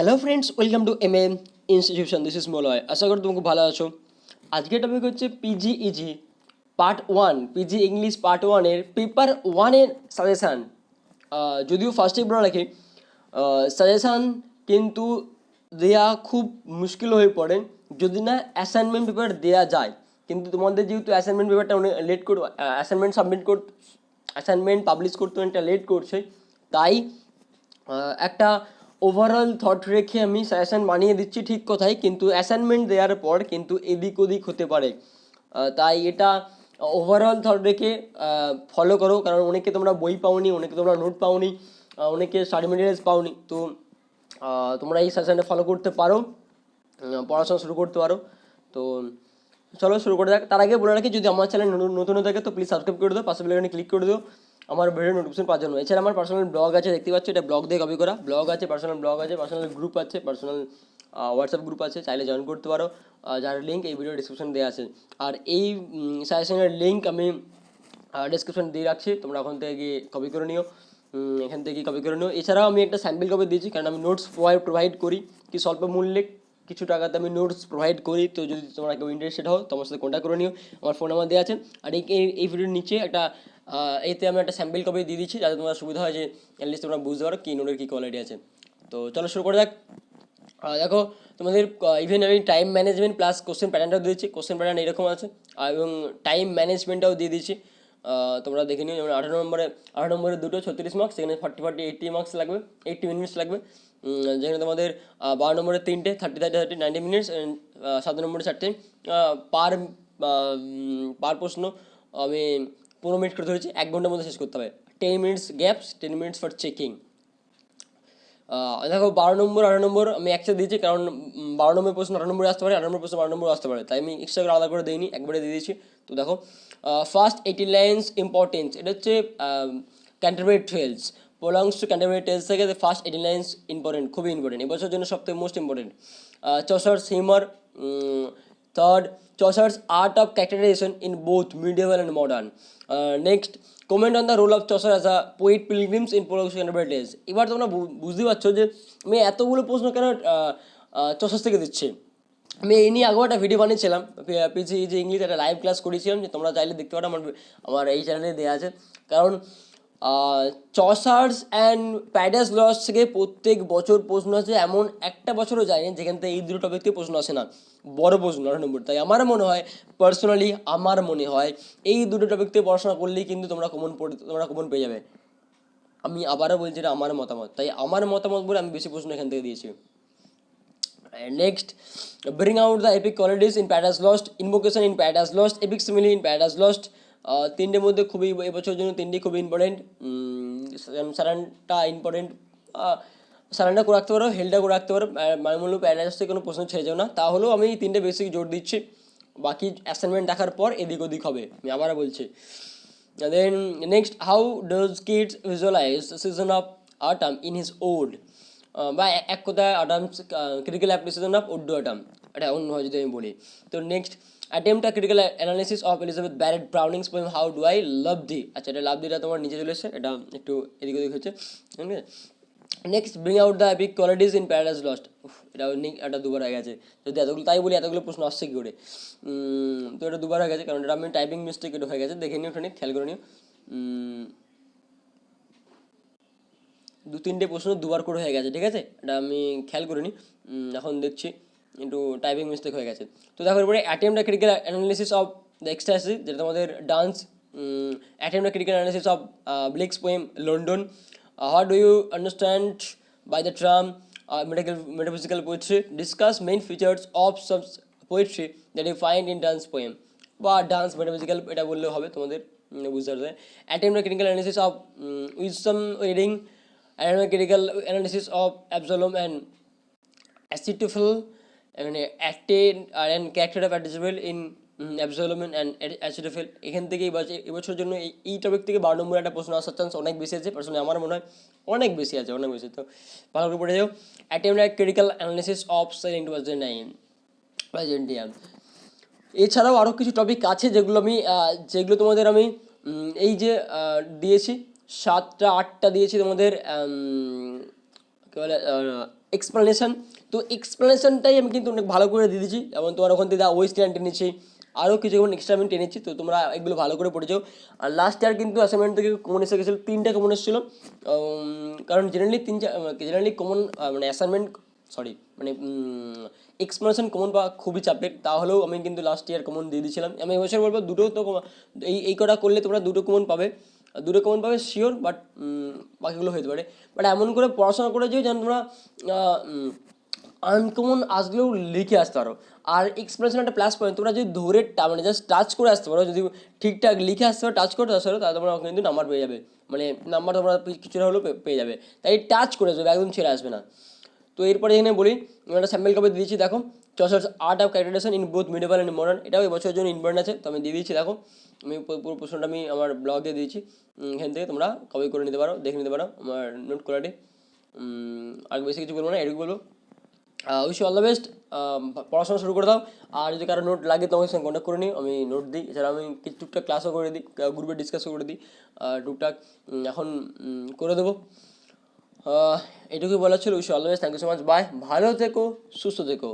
Hello friends, welcome to M M institution. This is Malay. আশা করি তুমি খুব ভালো আছো। আজকের টপিক হচ্ছে PGEG part one, PG English part ওয়ানের পেপার ওয়ানের সাজেশান। যদিও ফার্স্টে বলে রাখি, সাজেশান কিন্তু দেয়া খুব মুশকিল হয়ে পড়ে যদি না অ্যাসাইনমেন্ট পেপার দেয়া যায়। কিন্তু তোমাদের যেহেতু অ্যাসাইনমেন্ট পেপারটা অনেক লেট করে, অ্যাসাইনমেন্ট পাবলিশ করতে অনেকটা লেট করছে, তাই একটা ওভারঅল থট রেখে আমি সাজেশান বানিয়ে দিচ্ছি ঠিক কথাই, কিন্তু অ্যাসাইনমেন্ট দেওয়ার পর কিন্তু এদিক ওদিক হতে পারে। তাই এটা ওভারঅল থট রেখে ফলো করো, কারণ অনেকে তোমরা বই পাওনি, অনেকে তোমরা নোট পাওনি, অনেকে স্টাডি মেটেরিয়ালস পাওনি। তো তোমরা এই সাজেশানটা ফলো করতে পারো, পড়াশোনা শুরু করতে পারো। তো চলো শুরু করে দেখ। তার আগে বলে রাখি, যদি আমার চ্যানেল নতুন হয়ে থাকে তো প্লিজ সাবস্ক্রাইব করে দিও, পাশে বেল ক্লিক করে দিও আমার ভিডিও নোটিফিকেশন পাওয়ার জন্য। এছাড়া আমার পার্সোনাল ব্লগ আছে, দেখতে পাচ্ছ, এটা ব্লগ দিয়ে কপি করা। ব্লগ আছে, পার্সোনাল ব্লগ আছে, পার্সোনাল গ্রুপ আছে, পার্সোনাল হোয়াটসঅ্যাপ গ্রুপ আছে, চাইলে জয়েন করতে পারো, যার লিঙ্ক এই ভিডিও ডিসক্রিপশন দেওয়া আছে। আর এই সাজেশনের লিঙ্ক আমি ডিসক্রিপশন দিয়ে রাখছি, তোমরা ওখান থেকে গিয়ে কপি করে নিও, এখান থেকে কপি করে নিও। এছাড়াও আমি একটা স্যাম্পল কপি দিয়েছি, কারণ আমি নোটস প্রোভাইড করি কি স্বল্প মূল্যে, কিছু টাকাতে আমি নোটস প্রোভাইড করি। তো যদি তোমরা কেউ ইন্টারেস্টেড হও তোমার সাথে কন্ট্যাক্ট করে নিও, আমার ফোন নাম্বার দেওয়া আছে। আর এই ভিডিওর নিচে একটা এতে আমি একটা স্যাম্পল কপি দিয়ে দিচ্ছি, যাতে তোমার সুবিধা হয় যে অ্যাটলিস্ট তোমরা বুঝতে পারো কি নোটের কী কোয়ালিটি আছে। তো চলো শুরু করে দেখ। দেখো, তোমাদের ইভেন আমি টাইম ম্যানেজমেন্ট প্লাস কোশ্চেন প্যাটার্নটাও দিয়েছি। কোশ্চেন প্যাটার্ন এরকম আছে, এবং টাইম ম্যানেজমেন্টটাও দিয়ে দিয়েছি। তোমরা দেখে নিও, যেমন 18 নম্বরে দুটো 36 মার্কস, সেখানে 80 মার্কস লাগবে, 80 মিনিটস লাগবে। যেখানে তোমাদের 12 নম্বরে তিনটে 90 মিনিটস, 7 নম্বরে চারটে। পার পার প্রশ্ন আমি 15 মিনিট করে ধরেছি, 1 ঘন্টার মধ্যে শেষ করতে হবে। 10 minutes gaps, 10 minutes for checking. দেখো, 12 নম্বর 18 নম্বর আমি একসাথে দিয়েছি, কারণ 12 নম্বর প্রশ্ন 18 নম্বরে আসতে পারে, 18 নম্বর প্রশ্ন 12 নম্বরে আসতে পারে, তাই আমি এক্সট্রা করে আলাদা করে দিইনি, একবারে দিয়ে দিয়েছি। তো দেখো, ফার্স্ট 18 লাইন্স ইম্পর্টেন্স, এটা হচ্ছে Canterbury tales, belongs to Canterbury tales থেকে ফার্স্ট 18 লাইন্স ইম্পর্টেন্ট, খুবই ইম্পর্টেন্ট, এবছরের জন্য সবথেকে most important. Chaucer's humour, third Chaucer's art of characterisation in both medieval and modern. Next, comment on the role of Chaucer as a poet pilgrims in pollux Canterbury tales. এবার তোমরা বুঝতে পারছো যে আমি এতগুলো প্রশ্ন কেন চসার্স থেকে দিচ্ছি। আমি এই নিয়ে আগেও একটা ভিডিও বানিয়েছিলাম, পিজি যে ইংলিশ একটা লাইভ ক্লাস করেছিলাম, যে তোমরা চাইলে দেখতে পারো, আমার এই চ্যানেলে দেওয়া আছে। কারণ চসার্স অ্যান্ড প্যারাডাইস লস্ট থেকে প্রত্যেক বছর প্রশ্ন আসে, এমন একটা বছরও যায়নি যেখান থেকে এই দুটো টপিক থেকে প্রশ্ন আসে না, বড় প্রশ্ন 18 নম্বর। তাই আমার মনে হয়, পার্সোনালি আমার মনে হয়, এই দুটো টপিক থেকে পড়াশোনা করলেই কিন্তু তোমরা কমন পেয়ে যাবে। আমি আবারও বলছি, এটা আমার মতামত, তাই আমার মতামত বলে আমি বেশি প্রশ্ন এখান থেকে দিয়েছি। Next, bring out the epic qualities in Paradise Lost, invocation in Paradise Lost, epic simile in Paradise Lost. তিনটের মধ্যে খুবই এবছরের জন্য তিনটে খুবই ইম্পর্টেন্ট। সারানটা ইম্পর্টেন্ট, সারানটা করে রাখতে পারো, হেলটা করে রাখতে পারো, মানে মূল্য প্যারাডাইস থেকে কোনো প্রশ্ন ছেড়ে যাও না। তাহলেও আমি তিনটে বেসিক জোর দিচ্ছি, বাকি অ্যাসাইনমেন্ট দেখার পর এদিক ওদিক হবে, আমি আবারও বলছি। Then next, how does Keats visualise season of autumn in his ode, বা এক কথায় autumn's critical appreciation of ode to autumn, এটা অন্য হয় যদি আমি বলি। তো next, attempt a critical analysis of Elizabeth Barrett Browning's poem how do I love thee. আচ্ছা, এটা লাভ দিটা তোমার নিচে চলে এসেছে, এটা একটু এদিক ওদিক হচ্ছে, ঠিক আছে। Next, bring out the epic qualities in paradise lost. এটাও এটা দুবার হয়ে গেছে, যদি এতগুলো, তাই বলি এতগুলো প্রশ্ন আসছে কী করে। তো এটা দুবার হয়ে গেছে, কারণ এটা আমি টাইপিং মিস্টেক এটা হয়ে গেছে, দেখে নিও, ওখানে খেয়াল করে নিও। 2-3টে প্রশ্ন দুবার করে হয়ে গেছে, ঠিক আছে, এটা আমি খেয়াল করিনি, এখন দেখছি একটু টাইপিং মিস্টেক হয়ে গেছে। তো দেখো, এরপরে attempt a critical analysis of the ecstasies, যেটা তোমাদের Donne's. Attempt a critical analysis of Blake's poem London. What do you understand by the term metaphysical poetry, discuss main features of such poetry that you find in Donne's poem, বা Donne's metaphysical এটা বললেও হবে তোমাদের, বুঝতে পারবে। Attempt a critical analysis of wisdom wedding, critical analysis of Absalom and Achitophel, and acted and character of Achitophel in Absalom and Achitophel। এখান থেকে এবছর জন্য এই টপিক থেকে 12 নম্বরে একটা প্রশ্ন আসার চান্স অনেক বেশি আছে, পার্সোনালি আমার মনে হয় অনেক বেশি আছে, অনেক বেশি। তো ভালো করে পড়ে যাও। Attempt critical analysis of selling 2009 প্রেজেন্টিয়াম। এছাড়াও আরও কিছু টপিক আছে যেগুলো তোমাদের আমি এই যে দিয়েছি, 7টা 8টা দিয়েছি তোমাদের কী বলে এক্সপ্লেনেশন। তো এক্সপ্লেনেশনটাই আমি কিন্তু অনেক ভালো করে দিয়ে দিয়েছি, এবং তোমার ওখান থেকে ওয়েস্টার্ন টেনেছি, আরও কিছু যেমন এক্সট্রা আমি টেনেছি, তো তোমরা এগুলো ভালো করে পড়ে যাও। আর লাস্ট ইয়ার কিন্তু অ্যাসাইনমেন্ট থেকে কমন এসে গেছিলো, 3টে কমন এসেছিলো। কারণ জেনারেলি কমন মানে অ্যাসাইনমেন্ট, সরি মানে এক্সপ্লেনেশন কমন পাওয়া খুবই চাপের, তাহলেও আমি কিন্তু লাস্ট ইয়ার কমন দিয়ে দিয়েছিলাম। আমি এবছর বলবো দুটো তো এই কটা করলে তোমরা দুটো কমন পাবে, দুটো কমন পাবে শিওর, বাট বাকিগুলো হতে পারে। বাট এমন করে পড়াশোনা করে যেও যেন তোমরা আনকমন আসলেও লিখে আসতে পারো। আর এক্সপ্রেশন একটা প্লাস পয়েন্ট, তোমরা যদি ধরে মানে জাস্ট টাচ করে আসতে পারো, যদি ঠিকঠাক লিখে আসতে পারো, টাচ করতে আসতে পারো, তাহলে তোমরা কিন্তু নাম্বার পেয়ে যাবে, মানে নাম্বার তোমরা কিছুটা হলেও পেয়ে যাবে। তাই টাচ করে আসবে, একদম ছেড়ে আসবে না। তো এরপরে এখানে বলি, আমি একটা স্যাম্পল কপি দিয়েছি, দেখো Chaucer's art of characterisation in both medieval and modern, এটাও এবছরের জন্য ইম্পর্টেন্ট আছে, তো আমি দিয়ে দিয়েছি। দেখো আমি পুরো প্রশ্নটা আমি আমার ব্লগে দিয়েছি, এখান থেকে তোমরা কপি করে নিতে পারো, দেখে নিতে পারো আমার নোট কোয়ালিটি। আর বেশি কিছু বলবো না, এটুকু বলবো। উইশ অল দ্য বেস্ট, পড়াশোনা শুরু করে দাও। আর যদি কারো নোট লাগে তোমার সঙ্গে কন্ট্যাক্ট করে নিও, আমি নোট দিই। এছাড়া আমি কিছু টুকটাক ক্লাসও করে দিই, গ্রুপে ডিসকাসও করে দিই, টুকটাক এখন করে দেবো। এটুকুই বলার ছিল। Wish all the best, thank you so much, bye, ভালো থেকো, সুস্থ থেকো।